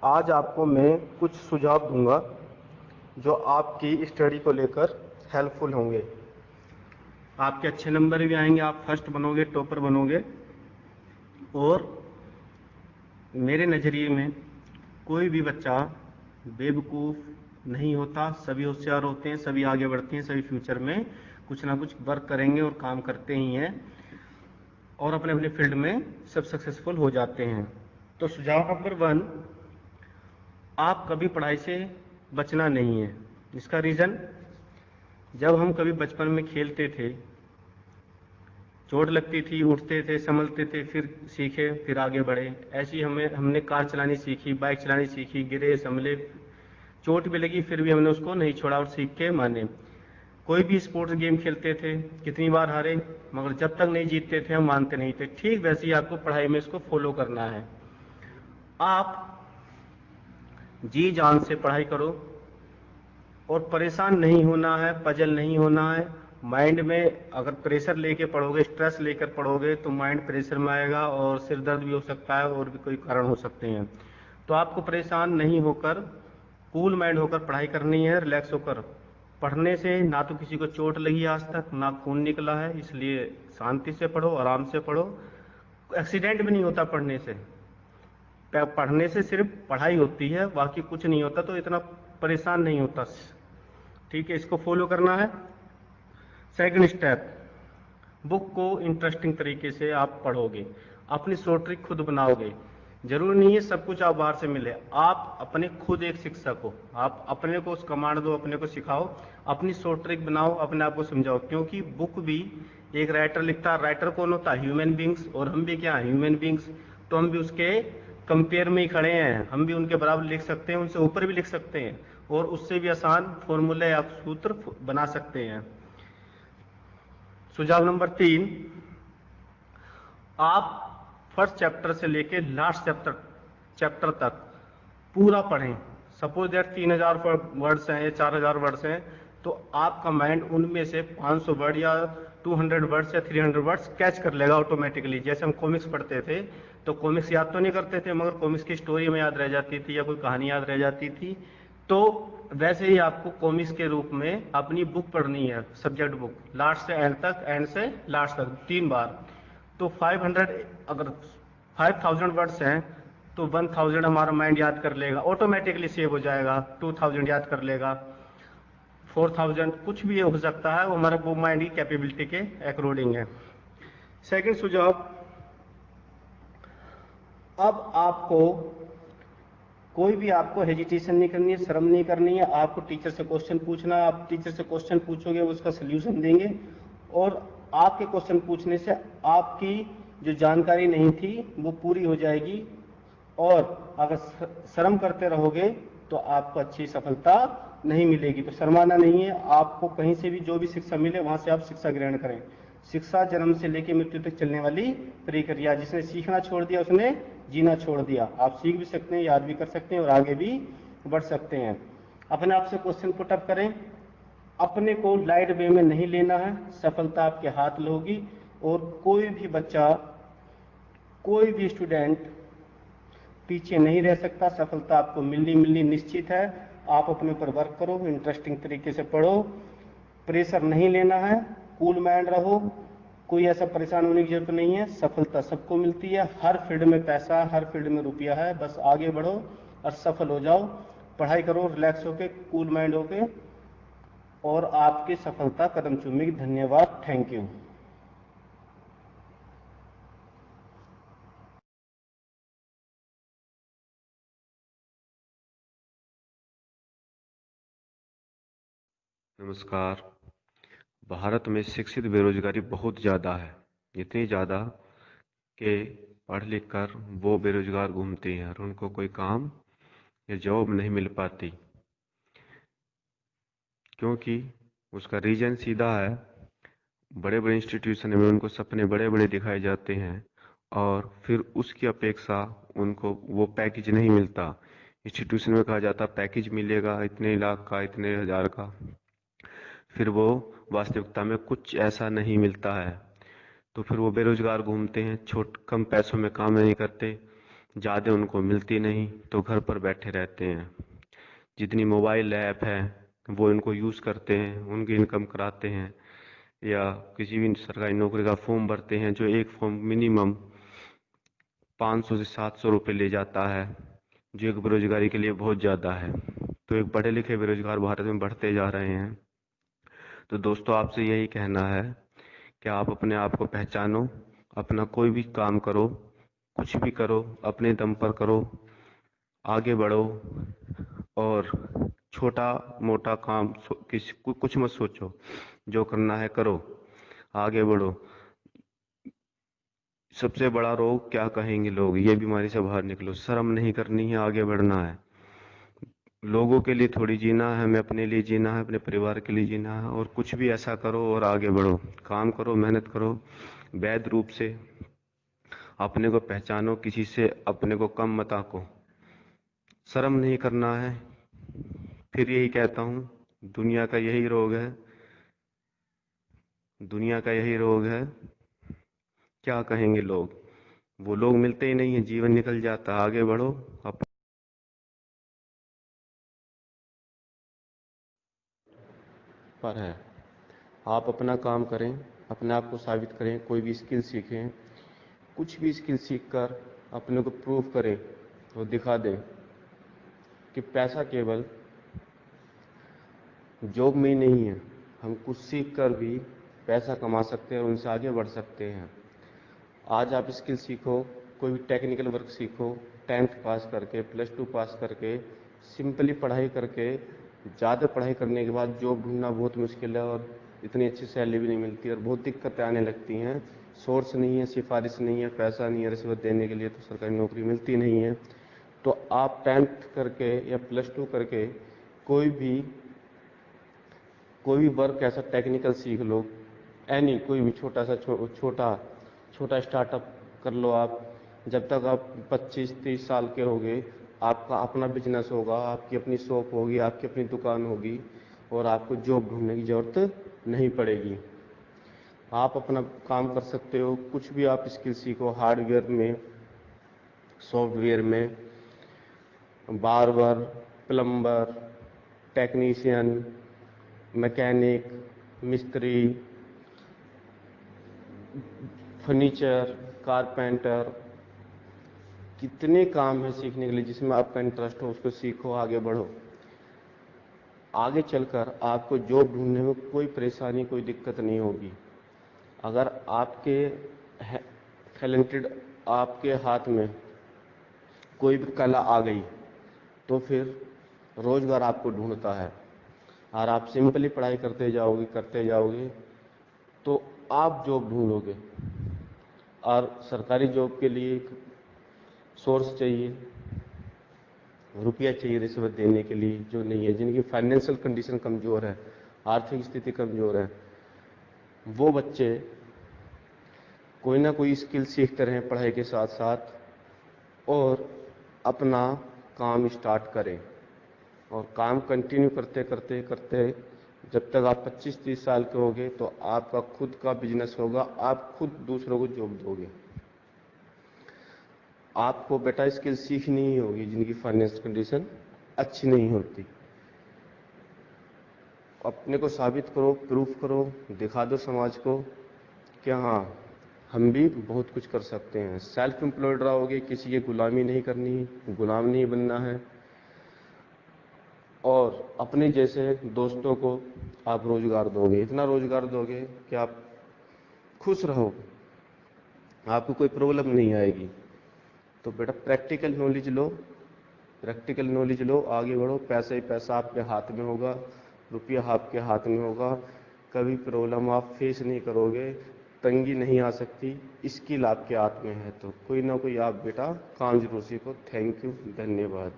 आज आपको मैं कुछ सुझाव दूंगा जो आपकी स्टडी को लेकर हेल्पफुल होंगे। आपके अच्छे नंबर भी आएंगे, आप फर्स्ट बनोगे, टॉपर बनोगे। और मेरे नज़रिए में कोई भी बच्चा बेवकूफ़ नहीं होता, सभी होशियार होते हैं, सभी आगे बढ़ते हैं, सभी फ्यूचर में कुछ ना कुछ वर्क करेंगे और काम करते ही हैं और अपने अपने फील्ड में सब सक्सेसफुल हो जाते हैं। तो सुझाव नंबर 1, आप कभी पढ़ाई से बचना नहीं है। इसका रीज़न, जब हम कभी बचपन में खेलते थे, चोट लगती थी, उठते थे, संभलते थे, फिर सीखे, फिर आगे बढ़े। ऐसे ही हमने कार चलानी सीखी, बाइक चलानी सीखी, गिरे, संभले, चोट भी लगी, फिर भी हमने उसको नहीं छोड़ा और सीख के माने। कोई भी स्पोर्ट्स गेम खेलते थे, कितनी बार हारे, मगर जब तक नहीं जीतते थे हम मानते नहीं थे। ठीक वैसे ही आपको पढ़ाई में इसको फॉलो करना है। आप जी जान से पढ़ाई करो और परेशान नहीं होना है, पजल नहीं होना है। माइंड में अगर प्रेशर लेके पढ़ोगे, स्ट्रेस लेकर पढ़ोगे तो माइंड प्रेशर में आएगा और सिर दर्द भी हो सकता है और भी कोई कारण हो सकते हैं। तो आपको परेशान नहीं होकर, कूल माइंड होकर पढ़ाई करनी है, रिलैक्स होकर। पढ़ने से ना तो किसी को चोट लगी आज तक, ना खून निकला है, इसलिए शांति से पढ़ो, आराम से पढ़ो। एक्सीडेंट भी नहीं होता पढ़ने से। पढ़ने से सिर्फ पढ़ाई होती है, बाकी कुछ नहीं होता, तो इतना परेशान नहीं होता। ठीक है, इसको फॉलो करना है। सेकंड स्टेप, बुक को इंटरेस्टिंग तरीके से आप पढ़ोगे, अपनी शॉर्ट ट्रिक खुद बनाओगे। जरूरी नहीं है सब कुछ आप बाहर से मिले, आप अपने खुद एक शिक्षक हो, आप अपने को उस कमांड दो, अपने को सिखाओ, अपनी शॉर्ट ट्रिक बनाओ, अपने आप को समझाओ। क्योंकि बुक भी एक राइटर लिखता है, राइटर कौन होता है? Human beings. और हम भी क्या, ह्यूमन बींग्स। तो हम भी उसके कंपेयर में ही खड़े हैं, हम भी उनके बराबर लिख सकते हैं, उनसे ऊपर भी लिख सकते हैं और उससे भी आसान फॉर्मूले या सूत्र बना सकते हैं। सुझाव नंबर 3, आप फर्स्ट चैप्टर से लेके लास्ट चैप्टर तक पूरा पढ़ें। सपोज दैट 3000 वर्ड्स हैं या 4000 वर्ड्स हैं, तो आपका माइंड उनमें से 500 वर्ड या 200 वर्ड्स या 300 वर्ड्स कैच कर लेगा ऑटोमेटिकली। जैसे हम कॉमिक्स पढ़ते थे तो कॉमिक्स याद तो नहीं करते थे, मगर कॉमिक्स की स्टोरी में याद रह जाती थी या कोई कहानी याद रह जाती थी। तो वैसे ही आपको कॉमिक्स के रूप में अपनी बुक पढ़नी है, सब्जेक्ट बुक, लास्ट से एंड तक, एंड से लास्ट तक 3 बार। तो 500, अगर 5000 वर्ड्स हैं तो 1000 हमारा माइंड याद कर लेगा, ऑटोमेटिकली सेव हो जाएगा। 2000 याद कर लेगा, 4000, कुछ भी हो सकता है, वो हमारा वो माइंड की कैपेबिलिटी के अकॉर्डिंग है। सेकंड सुझाव, अब आपको कोई भी आपको हेजिटेशन नहीं करनी है, शर्म नहीं करनी है। आपको टीचर से क्वेश्चन पूछना है, आप टीचर से क्वेश्चन पूछोगे, वो उसका सोल्यूशन देंगे और आपके क्वेश्चन पूछने से आपकी जो जानकारी नहीं थी वो पूरी हो जाएगी। और अगर शर्म करते रहोगे तो आपको अच्छी सफलता नहीं मिलेगी। तो शर्माना नहीं है, आपको कहीं से भी जो भी शिक्षा मिले वहां से आप शिक्षा ग्रहण करें। शिक्षा जन्म से लेकर मृत्यु तक चलने वाली प्रक्रिया, जिसने सीखना छोड़ दिया उसने जीना छोड़ दिया। आप सीख भी सकते हैं, याद भी कर सकते हैं और आगे भी बढ़ सकते हैं। अपने आप से क्वेश्चन पुटअप करें, अपने को लाइट वे में नहीं लेना है, सफलता आपके हाथ में होगी। और कोई भी बच्चा, कोई भी स्टूडेंट पीछे नहीं रह सकता, सफलता आपको मिलनी मिलनी निश्चित है। आप अपने ऊपर वर्क करो, इंटरेस्टिंग तरीके से पढ़ो, प्रेशर नहीं लेना है, कूल माइंड रहो, कोई ऐसा परेशान होने की जरूरत नहीं है। सफलता सबको मिलती है, हर फील्ड में पैसा, हर फील्ड में रुपया है, बस आगे बढ़ो और सफल हो जाओ। पढ़ाई करो रिलैक्स होके, कूल माइंड होके, और आपकी सफलता कदम चूमेगी। धन्यवाद, थैंक यू। नमस्कार। भारत में शिक्षित बेरोजगारी बहुत ज़्यादा है, इतनी ज़्यादा कि पढ़ लिख कर वो बेरोजगार घूमते हैं और उनको कोई काम या जॉब नहीं मिल पाती। क्योंकि उसका रीज़न सीधा है, बड़े बड़े इंस्टीट्यूशन में उनको सपने बड़े बड़े दिखाए जाते हैं और फिर उसकी अपेक्षा उनको वो पैकेज नहीं मिलता। इंस्टीट्यूशन में कहा जाता पैकेज मिलेगा इतने लाख का, इतने हज़ार का, फिर वो वास्तविकता में कुछ ऐसा नहीं मिलता है। तो फिर वो बेरोजगार घूमते हैं, कम पैसों में काम नहीं करते, ज़्यादा उनको मिलती नहीं तो घर पर बैठे रहते हैं। जितनी मोबाइल ऐप है वो इनको यूज़ करते हैं, उनकी इनकम कराते हैं, या किसी भी सरकारी नौकरी का फॉर्म भरते हैं जो एक फॉर्म मिनिमम 500 से 700 रुपये ले जाता है, जो एक बेरोजगारी के लिए बहुत ज़्यादा है। तो एक पढ़े लिखे बेरोजगार भारत में बढ़ते जा रहे हैं। तो दोस्तों आपसे यही कहना है कि आप अपने आप को पहचानो, अपना कोई भी काम करो, कुछ भी करो अपने दम पर करो, आगे बढ़ो, और छोटा मोटा काम कुछ मत सोचो, जो करना है करो, आगे बढ़ो। सबसे बड़ा रोग क्या कहेंगे लोग, ये बीमारी से बाहर निकलो, शर्म नहीं करनी है, आगे बढ़ना है। लोगों के लिए थोड़ी जीना है, हमें अपने लिए जीना है, अपने परिवार के लिए जीना है, और कुछ भी ऐसा करो और आगे बढ़ो, काम करो, मेहनत करो, वैध रूप से अपने को पहचानो, किसी से अपने को कम मत आको, शर्म नहीं करना है। फिर यही कहता हूँ, दुनिया का यही रोग है, दुनिया का यही रोग है। क्या कहेंगे लोग, वो लोग मिलते ही नहीं है, जीवन निकल जाता है। आगे बढ़ो पर है, आप अपना काम करें, अपने आप को साबित करें, कोई भी स्किल सीखें, कुछ भी स्किल सीख कर अपने को प्रूव करें और दिखा दें कि पैसा केवल जॉब में ही नहीं है, हम कुछ सीख कर भी पैसा कमा सकते हैं और उनसे आगे बढ़ सकते हैं। आज आप स्किल सीखो, कोई भी टेक्निकल वर्क सीखो, 10th पास करके, +2 पास करके, सिंपली पढ़ाई करके, ज़्यादा पढ़ाई करने के बाद जॉब ढूंढना बहुत मुश्किल है और इतनी अच्छी सैलरी भी नहीं मिलती और बहुत दिक्कतें आने लगती हैं। सोर्स नहीं है, सिफारिश नहीं है, पैसा नहीं है रिश्वत देने के लिए, तो सरकारी नौकरी मिलती नहीं है। तो आप 10th करके या +2 करके कोई भी वर्क ऐसा टेक्निकल सीख लो, कोई भी छोटा सा छोटा स्टार्टअप कर लो आप। जब तक आप 25-30 साल के होगे, आपका अपना बिजनेस होगा, आपकी अपनी शॉप होगी, आपकी अपनी दुकान होगी और आपको जॉब ढूंढने की ज़रूरत नहीं पड़ेगी। आप अपना काम कर सकते हो, कुछ भी आप स्किल सीखो, हार्डवेयर में, सॉफ्टवेयर में, बार्बर, प्लम्बर, टेक्नीशियन, मैकेनिक, मिस्त्री, फर्नीचर, कारपेंटर, कितने काम है सीखने के लिए। जिसमें आपका इंटरेस्ट हो उसको सीखो, आगे बढ़ो। आगे चलकर आपको जॉब ढूंढने में कोई परेशानी, कोई दिक्कत नहीं होगी। अगर आपके टैलेंटेड, आपके हाथ में कोई भी कला आ गई तो फिर रोजगार आपको ढूंढता है। और आप सिंपली पढ़ाई करते जाओगे तो आप जॉब ढूंढोगे। और सरकारी जॉब के लिए एक सोर्स चाहिए, रुपया चाहिए रिश्वत देने के लिए, जो नहीं है। जिनकी फाइनेंशियल कंडीशन कमज़ोर है, आर्थिक स्थिति कमज़ोर है, वो बच्चे कोई ना कोई स्किल सीखते रहें पढ़ाई के साथ साथ और अपना काम स्टार्ट करें। और काम कंटिन्यू करते करते करते जब तक आप 25-30 साल के होंगे तो आपका खुद का बिजनेस होगा, आप खुद दूसरों को जॉब दोगे। आपको बेटा स्किल सीखनी ही होगी जिनकी फाइनेंशियल कंडीशन अच्छी नहीं होती। अपने को साबित करो, प्रूफ करो, दिखा दो समाज को कि हाँ हम भी बहुत कुछ कर सकते हैं। सेल्फ एम्प्लॉयड रहोगे, किसी की गुलामी नहीं करनी, गुलाम नहीं बनना है। और अपने जैसे दोस्तों को आप रोजगार दोगे, इतना रोजगार दोगे कि आप खुश रहोगे, आपको कोई प्रॉब्लम नहीं आएगी। तो बेटा प्रैक्टिकल नॉलेज लो, प्रैक्टिकल नॉलेज लो, आगे बढ़ो। पैसा ही पैसा आपके हाथ में होगा, रुपया आपके हाथ में होगा, कभी प्रॉब्लम आप फेस नहीं करोगे, तंगी नहीं आ सकती। स्किल आपके हाथ में है तो कोई ना कोई आप बेटा काम जरूर सीखो। थैंक यू, धन्यवाद।